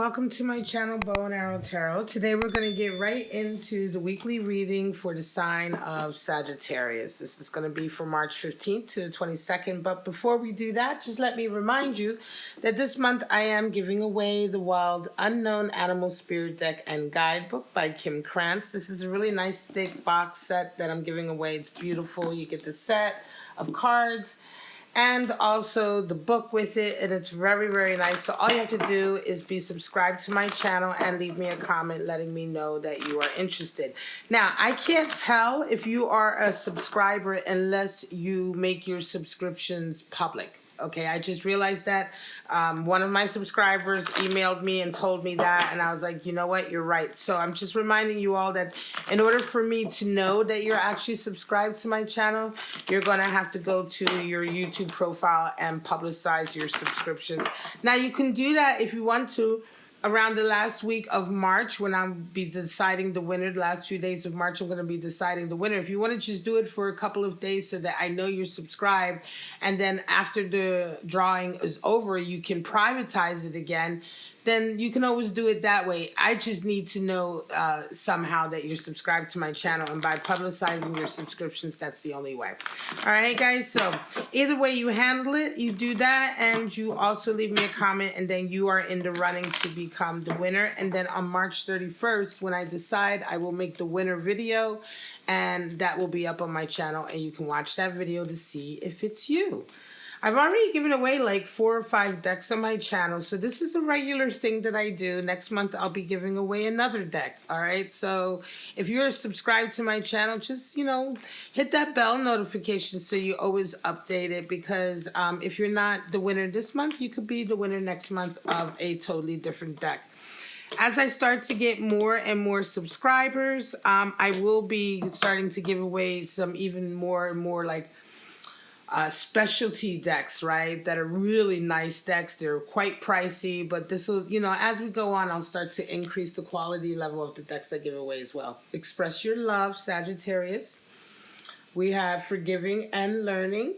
welcome to my channel, Bow and Arrow Tarot. Today we're going to get right into the weekly reading for the sign of Sagittarius. This is going to be from March 15th to the 22nd. But before we do that, just let me remind you that this month I am giving away the Wild Unknown Animal Spirit Deck and Guidebook by Kim Krantz. This is a really nice thick box set that I'm giving away. It's beautiful. You get the set of cards and also the book with it, and it's very, very nice. So all you have to do is be subscribed to my channel and leave me a comment letting me know that you are interested. Now, I can't tell if you are a subscriber unless you make your subscriptions public. Okay, I just realized that one of my subscribers emailed me and told me that, and I was like, you know what, you're right. So I'm just reminding you all that in order for me to know that you're actually subscribed to my channel, you're going to have to go to your YouTube profile and publicize your subscriptions. Now, you can do that if you want to around the last week of March, when I'll be deciding the winner. The last few days of March, I'm going to be deciding the winner. If you want to just do it for a couple of days so that I know you're subscribed, and then after the drawing is over, you can privatize it again, then you can always do it that way. I just need to know somehow that you're subscribed to my channel, and by publicizing your subscriptions, that's the only way. All right, guys, so either way you handle it, you do that, and you also leave me a comment, and then you are in the running to become the winner. And then on March 31st, when I decide, I will make the winner video, and that will be up on my channel, and you can watch that video to see if it's you. I've already given away like 4 or 5 decks on my channel, so this is a regular thing that I do. Next month, I'll be giving away another deck, all right? So if you're subscribed to my channel, just, you know, hit that bell notification so you always update it, because if you're not the winner this month, you could be the winner next month of a totally different deck. As I start to get more and more subscribers, I will be starting to give away some even more and more like specialty decks, right? That are really nice decks. They're quite pricey, but this will, you know, as we go on, I'll start to increase the quality level of the decks I give away as well. Express your love, Sagittarius. We have forgiving and learning.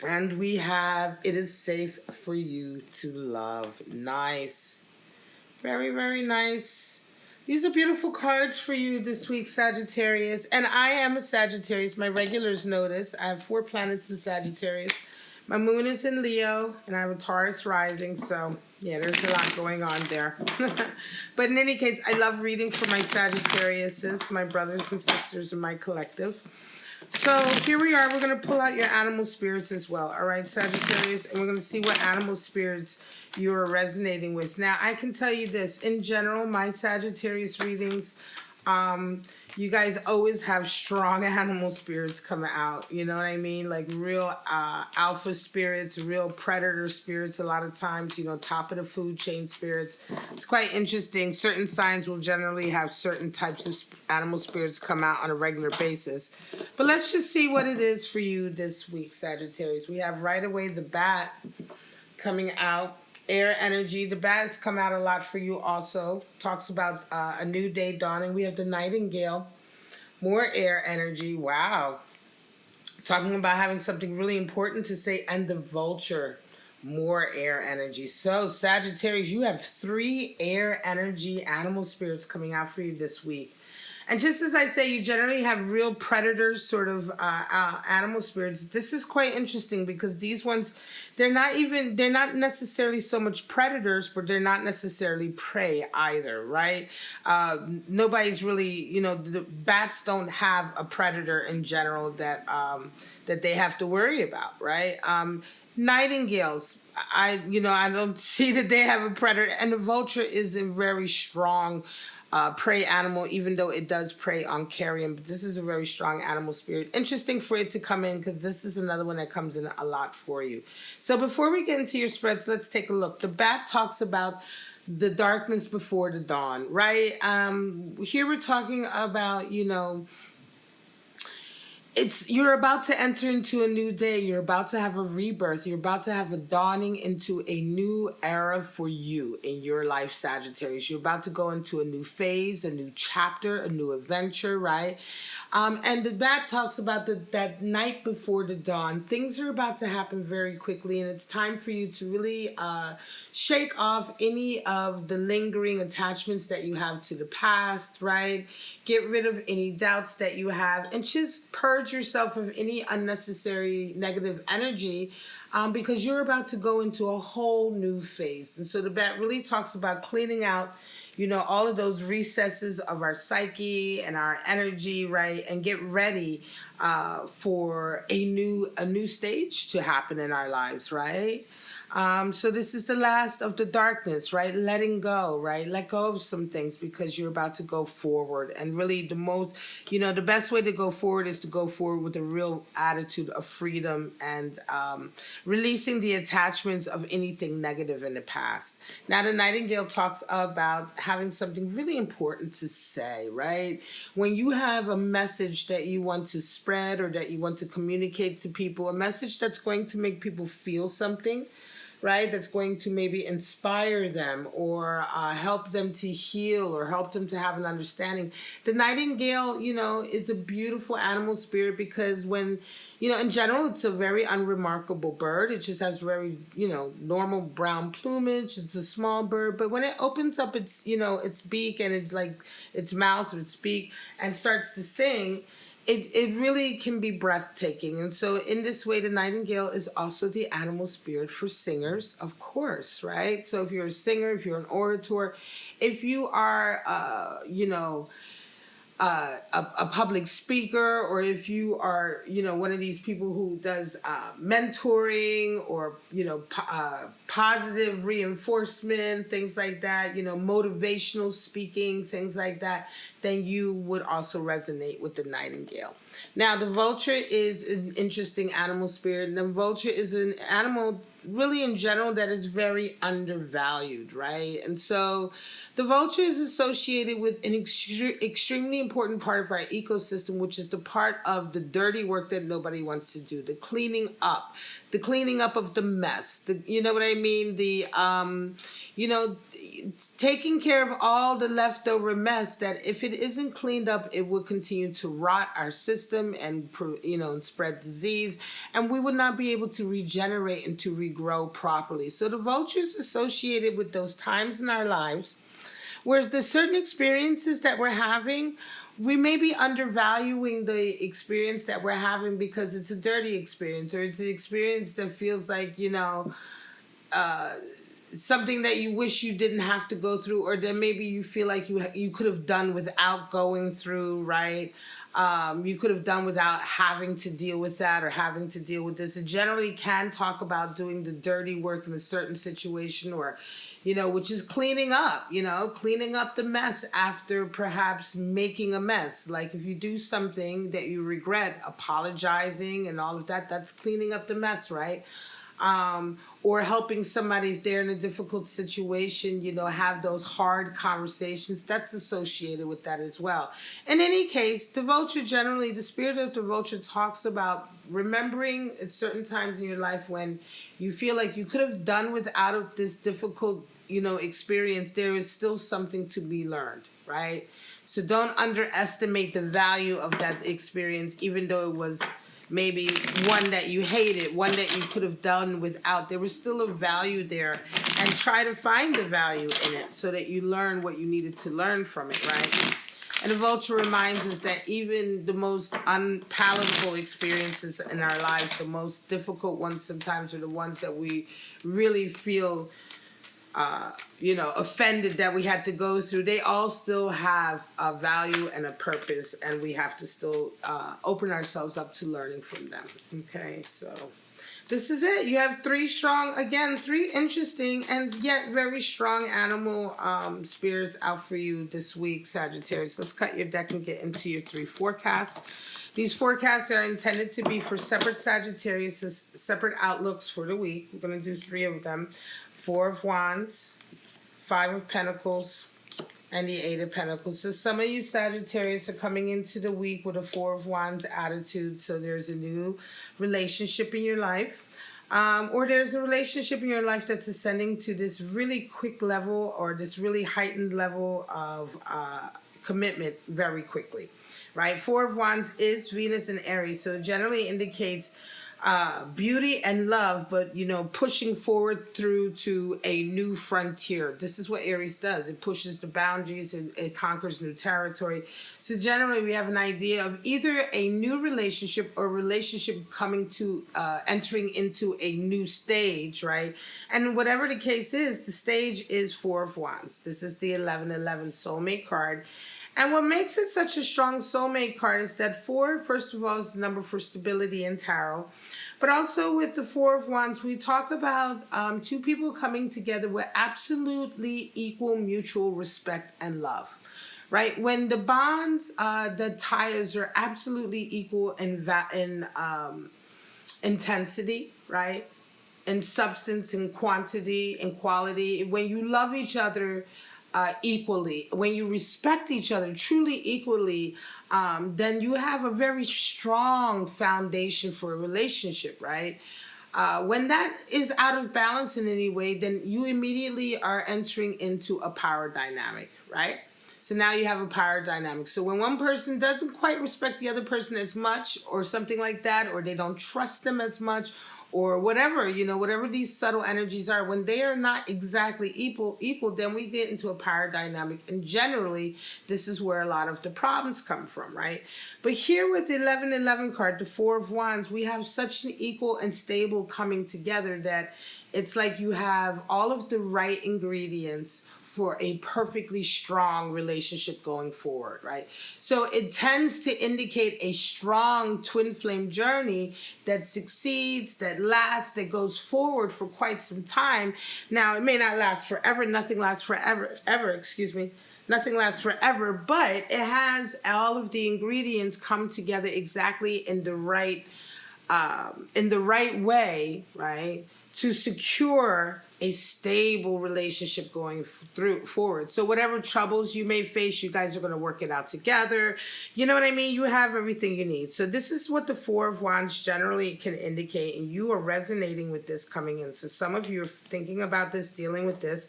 And we have it is safe for you to love. Nice. Very, very nice. These are beautiful cards for you this week, Sagittarius. And I am a Sagittarius. My regulars know this. I have 4 planets in Sagittarius. My moon is in Leo, and I have a Taurus rising. So, yeah, there's a lot going on there. But in any case, I love reading for my Sagittariuses, my brothers and sisters in my collective. So here we are. We're going to pull out your animal spirits as well. All right, Sagittarius. And we're going to see what animal spirits you're resonating with. Now, I can tell you this. In general, my Sagittarius readings, you guys always have strong animal spirits come out. You know what I mean? Like real alpha spirits, real predator spirits a lot of times, you know, top of the food chain spirits. It's quite interesting. Certain signs will generally have certain types of animal spirits come out on a regular basis. But let's just see what it is for you this week, Sagittarius. We have right away the bat coming out. Air energy. The bat has come out a lot for you also. Talks about a new day dawning. We have the nightingale. More air energy. Wow. Talking about having something really important to say. And the vulture. More air energy. So, Sagittarius, you have 3 air energy animal spirits coming out for you this week. And just as I say, you generally have real predators, sort of animal spirits. This is quite interesting because these ones, they're not necessarily so much predators, but they're not necessarily prey either, right? Nobody's really, you know, the bats don't have a predator in general that that they have to worry about, right? Nightingales, I don't see that they have a predator, and the vulture is a very strong prey animal, even though it does prey on carrion. But this is a very strong animal spirit. Interesting for it to come in because this is another one that comes in a lot for you. So before we get into your spreads, let's take a look. The bat talks about the darkness before the dawn, right? Here we're talking about, you know, You're about to enter into a new day. You're about to have a rebirth. You're about to have a dawning into a new era for you in your life, Sagittarius. You're about to go into a new phase, a new chapter, a new adventure, right? And that talks about that night before the dawn. Things are about to happen very quickly, and it's time for you to really shake off any of the lingering attachments that you have to the past, right? Get rid of any doubts that you have, and just purge yourself of any unnecessary negative energy, because you're about to go into a whole new phase. And so the bat really talks about cleaning out, all of those recesses of our psyche and our energy, right? And get ready for a new stage to happen in our lives, right? So this is the last of the darkness, right? Letting go, right? Let go of some things because you're about to go forward. And really the best way to go forward is to go forward with a real attitude of freedom and releasing the attachments of anything negative in the past. Now, the Nightingale talks about having something really important to say, right? When you have a message that you want to spread or that you want to communicate to people, a message that's going to make people feel something, right? That's going to maybe inspire them or help them to heal or help them to have an understanding. The nightingale, is a beautiful animal spirit because when, in general, it's a very unremarkable bird. It just has very, normal brown plumage. It's a small bird, but when it opens up its beak and it's like its mouth or its beak and starts to sing, it really can be breathtaking. And so in this way, the nightingale is also the animal spirit for singers, of course, right? So if you're a singer, if you're an orator, if you are, a public speaker, or if you are, one of these people who does mentoring or, positive reinforcement, things like that, motivational speaking, things like that, then you would also resonate with the nightingale. Now, the vulture is an interesting animal spirit. And the vulture is an animal really in general that is very undervalued, right? And so the vulture is associated with an extremely important part of our ecosystem, which is the part of the dirty work that nobody wants to do, the cleaning up of the mess, you know what I mean? Taking care of all the leftover mess that if it isn't cleaned up, it will continue to rot our system and, and spread disease, and we would not be able to regenerate and to regrow properly. So the vulture is associated with those times in our lives where there's certain experiences that we're having. We may be undervaluing the experience that we're having because it's a dirty experience, or it's an experience that feels like, something that you wish you didn't have to go through, or that maybe you feel like you could have done without going through, right? You could have done without having to deal with that or having to deal with this. It generally can talk about doing the dirty work in a certain situation, or, which is cleaning up the mess after perhaps making a mess. Like if you do something that you regret, apologizing and all of that, that's cleaning up the mess, right? Or helping somebody if they're in a difficult situation, have those hard conversations. That's associated with that as well. In any case, the vulture generally, the spirit of the vulture talks about remembering at certain times in your life when you feel like you could have done without this difficult, experience. There is still something to be learned, right? So don't underestimate the value of that experience, even though it was maybe one that you hated, one that you could have done without. There was still a value there, and try to find the value in it so that you learn what you needed to learn from it, right? And the vulture reminds us that even the most unpalatable experiences in our lives, the most difficult ones sometimes, are the ones that we really feel offended that we had to go through. They all still have a value and a purpose, and we have to still open ourselves up to learning from them. Okay, so this is it. You have three interesting and yet very strong animal spirits out for you this week, Sagittarius. Let's cut your deck and get into your three forecasts. These forecasts are intended to be for separate Sagittarius, separate outlooks for the week. We're going to do three of them. 4 of Wands, 5 of Pentacles, and the Eight of Pentacles. So some of you Sagittarius are coming into the week with a Four of Wands attitude. So there's a new relationship in your life. Or there's a relationship in your life that's ascending to this really quick level or this really heightened level of commitment very quickly, right? Four of Wands is Venus and Aries, so it generally indicates beauty and love, but pushing forward through to a new frontier. This is what Aries does. It pushes the boundaries, it conquers new territory. So generally we have an idea of either a new relationship or relationship coming to entering into a new stage, right? And whatever the case is, the stage is Four of Wands. This is the 1111 soulmate card. And what makes it such a strong soulmate card is that 4, first of all, is the number for stability in tarot. But also with the Four of Wands, we talk about two people coming together with absolutely equal mutual respect and love, right? When the bonds, the ties are absolutely equal in intensity, right? In substance, in quantity, in quality. When you love each other equally, when you respect each other truly equally, then you have a very strong foundation for a relationship, right? When that is out of balance in any way, then you immediately are entering into a power dynamic, right? So now you have a power dynamic. So when one person doesn't quite respect the other person as much or something like that, or they don't trust them as much, or whatever, whatever these subtle energies are, when they are not exactly equal, then we get into a power dynamic. And generally, this is where a lot of the problems come from, right? But here with the 1111 card, the Four of Wands, we have such an equal and stable coming together that it's like you have all of the right ingredients for a perfectly strong relationship going forward, right? So it tends to indicate a strong twin flame journey that succeeds, that lasts, that goes forward for quite some time. Now, it may not last forever. Nothing lasts forever, Nothing lasts forever, but it has all of the ingredients come together exactly in the right way, right? To secure a stable relationship going forward. So whatever troubles you may face, you guys are going to work it out together. You know what I mean? You have everything you need. So this is what the Four of Wands generally can indicate, and you are resonating with this coming in. So some of you are thinking about this, dealing with this.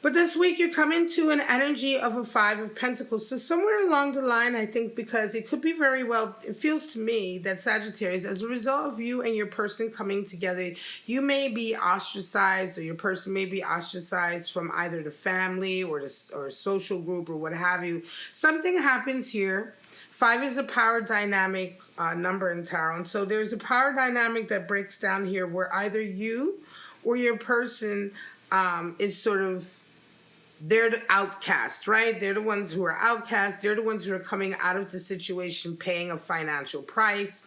But this week you're coming to an energy of a Five of Pentacles. So somewhere along the line, I think, because it could be very well, it feels to me that Sagittarius, as a result of you and your person coming together, you may be ostracized, or your person may be ostracized from either the family or a social group or what have you. Something happens here. 5 is a power dynamic number in tarot. And so there's a power dynamic that breaks down here where either you or your person is sort of, they're the outcast, right? They're the ones who are outcast. They're the ones who are coming out of the situation, paying a financial price.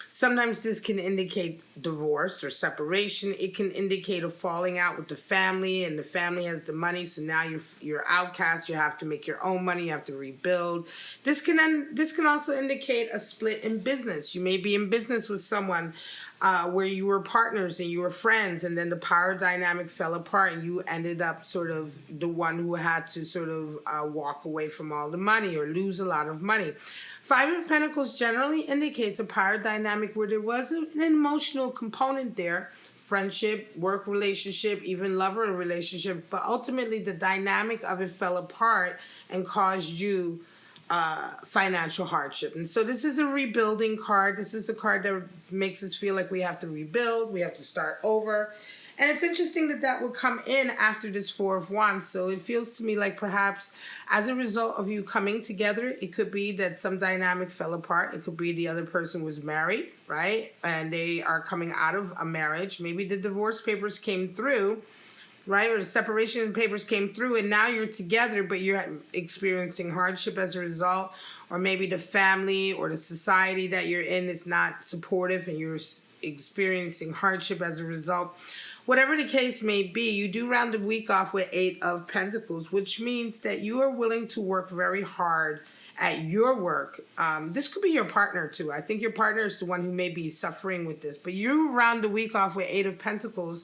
Sometimes this can indicate divorce or separation. It can indicate a falling out with the family, and the family has the money, so now you're outcast. You have to make your own money. You have to rebuild. This can also indicate a split in business. You may be in business with someone where you were partners and you were friends, and then the power dynamic fell apart, and you ended up sort of the one who had to sort of walk away from all the money or lose a lot of money. 5 of Pentacles generally indicates a power dynamic where there was an emotional component there, friendship, work relationship, even lover relationship, but ultimately the dynamic of it fell apart and caused you financial hardship. And so this is a rebuilding card. This is a card that makes us feel like we have to rebuild, we have to start over. And it's interesting that that would come in after this Four of Wands. So it feels to me like perhaps as a result of you coming together, it could be that some dynamic fell apart. It could be the other person was married, right? And they are coming out of a marriage. Maybe the divorce papers came through, right? Or the separation papers came through, and now you're together, but you're experiencing hardship as a result. Or maybe the family or the society that you're in is not supportive, and you're experiencing hardship as a result. Whatever the case may be, you do round the week off with 8 of Pentacles, which means that you are willing to work very hard at your work. This could be your partner too. I think your partner is the one who may be suffering with this, but you round the week off with 8 of Pentacles,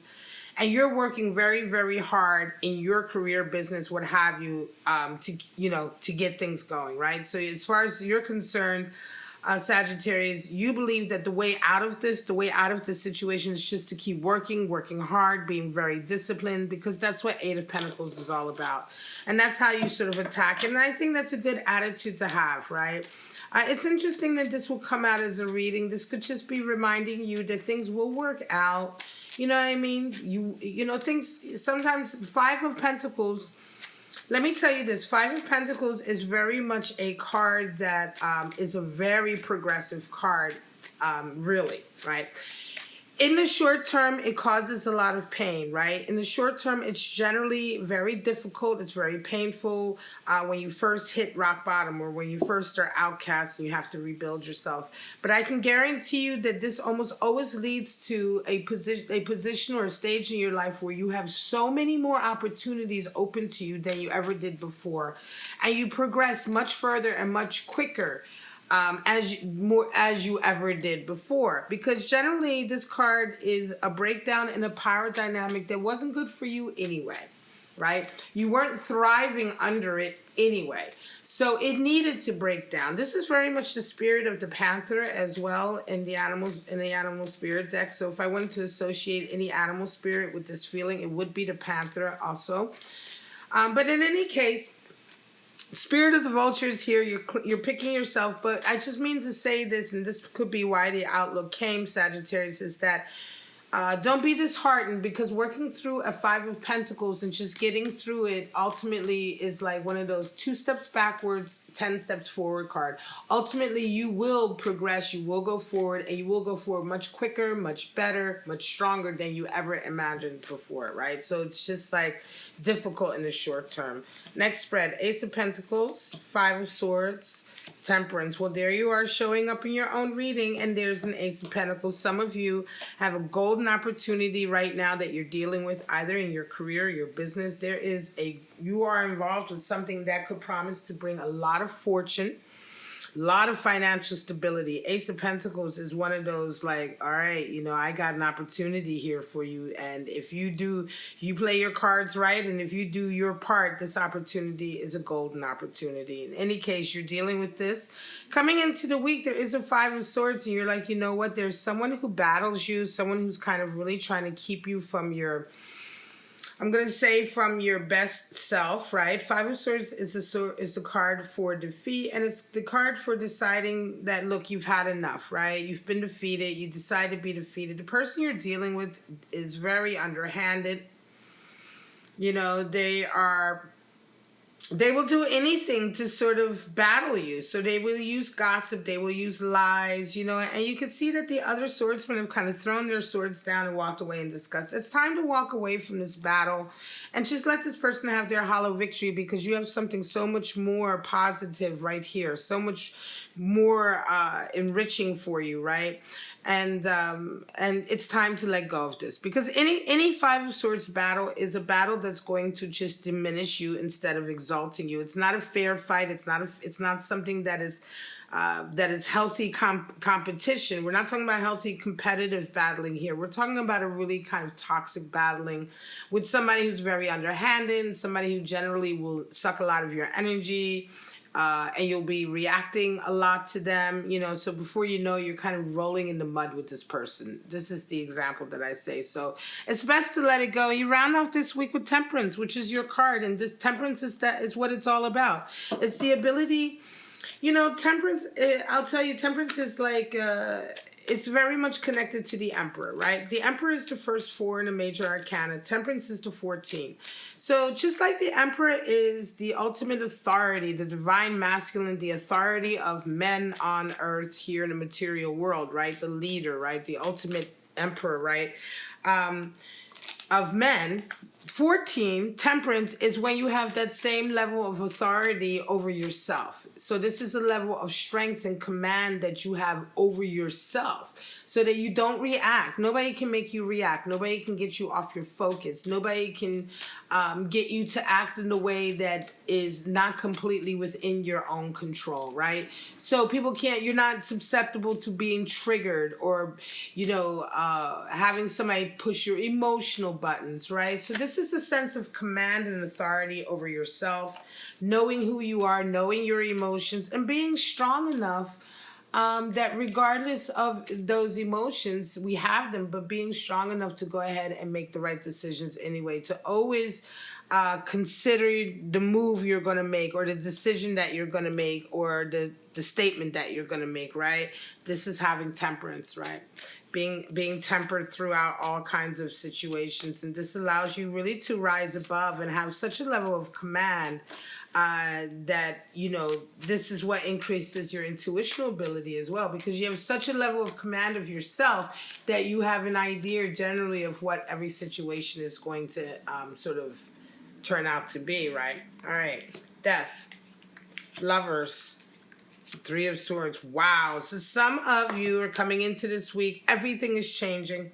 and you're working very, very hard in your career, business, what have you, to get things going, right? So as far as you're concerned, Sagittarius, you believe that the way out of this situation is just to keep working hard, being very disciplined, because that's what Eight of Pentacles is all about. And that's how you sort of attack. And I think that's a good attitude to have, right? It's interesting that this will come out as a reading. This could just be reminding you that things will work out. You know what I mean? You know, things, sometimes Five of Pentacles, let me tell you this, Five of Pentacles is very much a card that is a very progressive card, really, right? In the short term, it causes a lot of pain, right? In the short term, it's generally very difficult. It's very painful when you first hit rock bottom, or when you first are outcast and you have to rebuild yourself. But I can guarantee you that this almost always leads to a position or a stage in your life where you have so many more opportunities open to you than you ever did before. And you progress much further and much quicker as you ever did before, because generally this card is a breakdown in a power dynamic that wasn't good for you anyway, right? You weren't thriving under it anyway, so it needed to break down. This is very much the spirit of the Panther as well in the animal spirit deck. So if I wanted to associate any animal spirit with this feeling, it would be the Panther also. But in any case, Spirit of the Vulture is here. You're picking yourself, but I just mean to say this, and this could be why the outlook came, Sagittarius, is that don't be disheartened, because working through a Five of Pentacles and just getting through it ultimately is like one of those 2 steps backwards, 10 steps forward card. Ultimately, you will progress, you will go forward, and you will go forward much quicker, much better, much stronger than you ever imagined before, right? So it's just like difficult in the short term. Next spread, Ace of Pentacles, Five of Swords, Temperance. Well, there you are showing up in your own reading, and there's an Ace of Pentacles. Some of you have a golden opportunity right now that you're dealing with, either in your career or your business. You are involved with something that could promise to bring a lot of fortune, a lot of financial stability. Ace of Pentacles is one of those, like, all right, you know, I got an opportunity here for you. And if you play your cards right, and if you do your part, this opportunity is a golden opportunity. In any case, you're dealing with this. Coming into the week, there is a Five of Swords, and you're like, you know what? There's someone who battles you, someone who's kind of really trying to keep you from your, I'm going to say, from your best self, right? Five of Swords is the card for defeat, and it's the card for deciding that, look, you've had enough, right? You've been defeated. You decide to be defeated. The person you're dealing with is very underhanded. You know, they will do anything to sort of battle you. So they will use gossip, they will use lies, you know, and you can see that the other swordsmen have kind of thrown their swords down and walked away in disgust. It's time to walk away from this battle and just let this person have their hollow victory, because you have something so much more positive right here, so much more enriching for you, right? And it's time to let go of this, because any Five of Swords battle is a battle that's going to just diminish you instead of exalting you. It's not a fair fight. It's not something that is healthy competition. We're not talking about healthy competitive battling here. We're talking about a really kind of toxic battling with somebody who's very underhanded, and somebody who generally will suck a lot of your energy. And you'll be reacting a lot to them, you know, so before you know, you're kind of rolling in the mud with this person. This is the example that I say. So it's best to let it go. You round off this week with Temperance, which is your card, and this Temperance is what it's all about. It's the ability, you know, Temperance, I'll tell you, Temperance is like, it's very much connected to the Emperor, right? The Emperor is the first 4 in a major arcana. Temperance is the 14. So just like the Emperor is the ultimate authority, the divine masculine, the authority of men on earth here in the material world, right? The leader, right? The ultimate emperor, right? Of men. 14, Temperance, is when you have that same level of authority over yourself. So this is a level of strength and command that you have over yourself, so that you don't react. Nobody can make you react. Nobody can get you off your focus. Nobody can get you to act in a way that is not completely within your own control, right? So people can't, you're not susceptible to being triggered, or, you know, having somebody push your emotions emotional buttons, right? So this is a sense of command and authority over yourself, knowing who you are, knowing your emotions, and being strong enough that regardless of those emotions, we have them, but being strong enough to go ahead and make the right decisions anyway, to always consider the move you're going to make, or the decision that you're going to make, or the statement that you're going to make, right? This is having temperance, right? Being tempered throughout all kinds of situations. And this allows you really to rise above and have such a level of command that, you know, this is what increases your intuitional ability as well, because you have such a level of command of yourself that you have an idea generally of what every situation is going to sort of turn out to be, right? All right, Death, Lovers, Three of Swords. Wow. So some of you are coming into this week, everything is changing.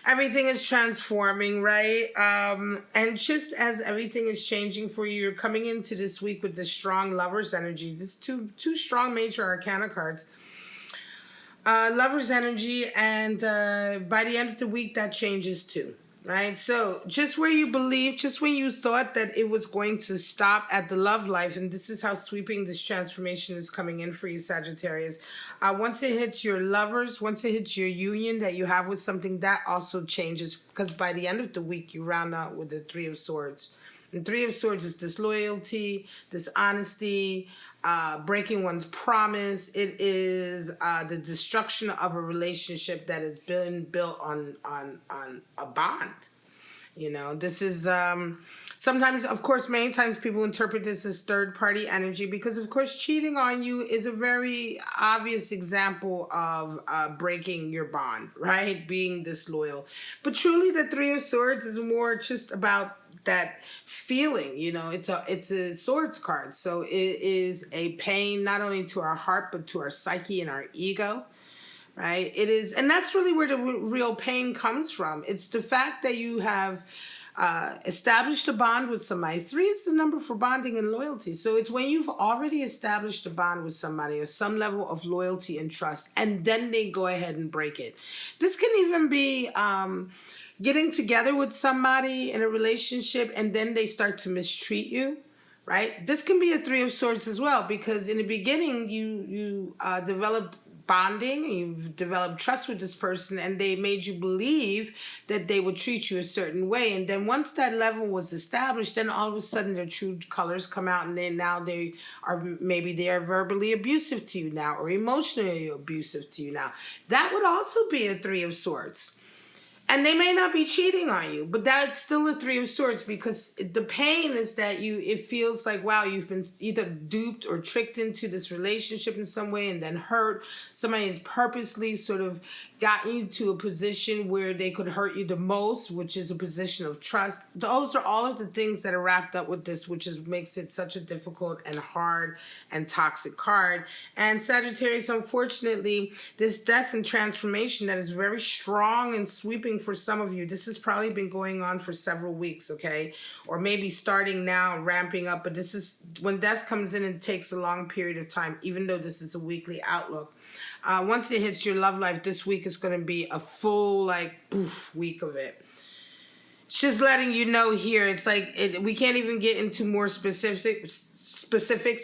Everything is transforming, right? And just as everything is changing for you, you're coming into this week with this strong Lover's energy. This two strong major arcana cards. Lover's energy, and by the end of the week, that changes too. Right? So just where you believe, just when you thought that it was going to stop at the love life, and this is how sweeping this transformation is coming in for you, Sagittarius. Once it hits your lovers, once it hits your union that you have with something, that also changes, because by the end of the week, you round out with the Three of Swords. And Three of Swords is disloyalty, dishonesty, breaking one's promise. It is the destruction of a relationship that has been built on a bond. You know, this is sometimes, of course, many times people interpret this as third-party energy, because, of course, cheating on you is a very obvious example of breaking your bond, right? Being disloyal. But truly, the Three of Swords is more just about that feeling. You know, it's a swords card, so it is a pain not only to our heart but to our psyche and our ego, right? It is, and that's really where the real pain comes from. It's the fact that you have established a bond with somebody. 3 is the number for bonding and loyalty. So it's when you've already established a bond with somebody, or some level of loyalty and trust, and then they go ahead and break it. This can even be getting together with somebody in a relationship and then they start to mistreat you, right? This can be a Three of Swords as well, because in the beginning you developed bonding, you've developed trust with this person, and they made you believe that they would treat you a certain way. And then once that level was established, then all of a sudden their true colors come out, and then now they are verbally abusive to you now, or emotionally abusive to you now. That would also be a Three of Swords. And they may not be cheating on you, but that's still a Three of Swords, because the pain is that it feels like, wow, you've been either duped or tricked into this relationship in some way and then hurt. Somebody has purposely sort of gotten you to a position where they could hurt you the most, which is a position of trust. Those are all of the things that are wrapped up with this, which makes it such a difficult and hard and toxic card. And Sagittarius, unfortunately, this death and transformation that is very strong and sweeping for some of you, this has probably been going on for several weeks, okay? Or maybe starting now, ramping up, but this is when death comes in and takes a long period of time, even though this is a weekly outlook. Once it hits your love life, this week is going to be a full, like, poof, week of it. It's just letting you know here, it's like, we can't even get into more specifics,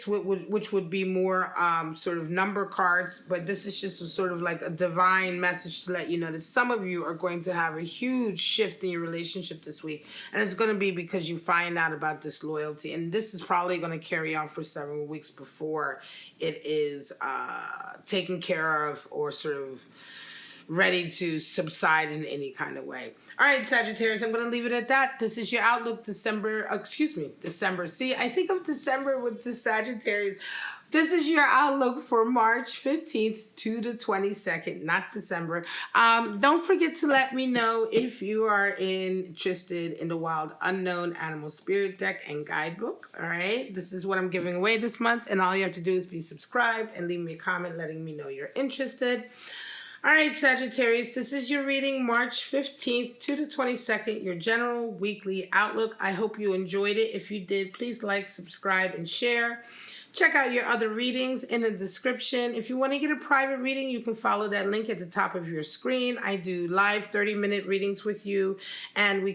which would be more sort of number cards, but this is just a sort of like a divine message to let you know that some of you are going to have a huge shift in your relationship this week, and it's going to be because you find out about disloyalty, and this is probably going to carry on for several weeks before it is taken care of or sort of ready to subside in any kind of way. All right, Sagittarius, I'm going to leave it at that. This is your outlook December. See, I think of December with the Sagittarius. This is your outlook for March 15th to the 22nd, not December. Don't forget to let me know if you are interested in the Wild Unknown Animal Spirit Deck and Guidebook. All right, this is what I'm giving away this month, and all you have to do is be subscribed and leave me a comment letting me know you're interested. All right, Sagittarius, this is your reading March 15th to the 22nd, your general weekly outlook. I hope you enjoyed it. If you did, please like, subscribe, and share. Check out your other readings in the description. If you want to get a private reading, you can follow that link at the top of your screen. I do live 30-minute readings with you, and I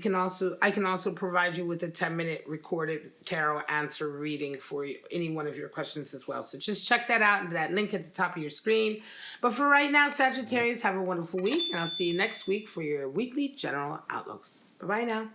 can also provide you with a 10-minute recorded tarot answer reading for any one of your questions as well. So just check that out, that link at the top of your screen. But for right now, Sagittarius, have a wonderful week, and I'll see you next week for your weekly general outlook. Bye-bye now.